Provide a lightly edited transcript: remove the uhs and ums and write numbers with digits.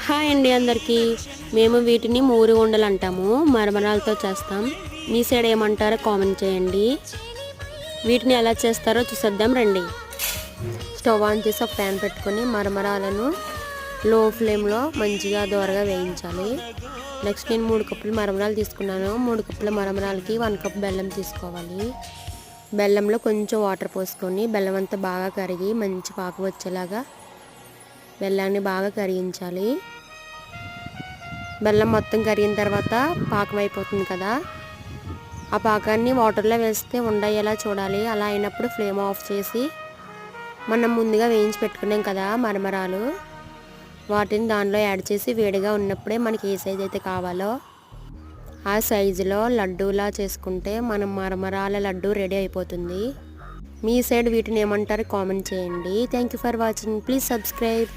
Hi అండి అందరికీ. మేము వీటిని మూరు ఉండలు అంటాము, మరమరాలతో చేస్తాం. మీ సైడ్ ఏమంటారో కామెంట్ చేయండి. వీటిని ఎలా చేస్తారో చూసేద్దాం రండి. స్టవ్ ఆన్ చేసి ఒక ప్యాన్ పెట్టుకొని మరమరాలను లో ఫ్లేమ్లో మంచిగా దోరగా వేయించాలి. నెక్స్ట్ నేను 3 కప్పులు మరమరాలు తీసుకున్నాను. 3 కప్పుల మరమరాలకి 1 కప్ బెల్లం తీసుకోవాలి. బెల్లంలో కొంచెం వాటర్ పోసుకొని బెల్లం అంతా బాగా కరిగి మంచి పాకు వచ్చేలాగా బెల్లాన్ని బాగా కరిగించాలి. బెల్లం మొత్తం కరిగిన తర్వాత పాకం అయిపోతుంది కదా, ఆ పాకాన్ని వాటర్లో వేస్తే ఉండయ్యేలా చూడాలి. అలా అయినప్పుడు ఫ్లేమ్ ఆఫ్ చేసి మనం ముందుగా వేయించి పెట్టుకున్నాం కదా మరమరాలు, వాటిని దానిలో యాడ్ చేసి వేడిగా ఉన్నప్పుడే మనకి ఏ సైజు అయితే కావాలో ఆ సైజులో లడ్డూలా చేసుకుంటే మనం మరమరాల లడ్డు రెడీ అయిపోతుంది. మీ సైడ్ వీటిని ఏమంటారు కామెంట్ చేయండి. Thank you for watching. Please subscribe.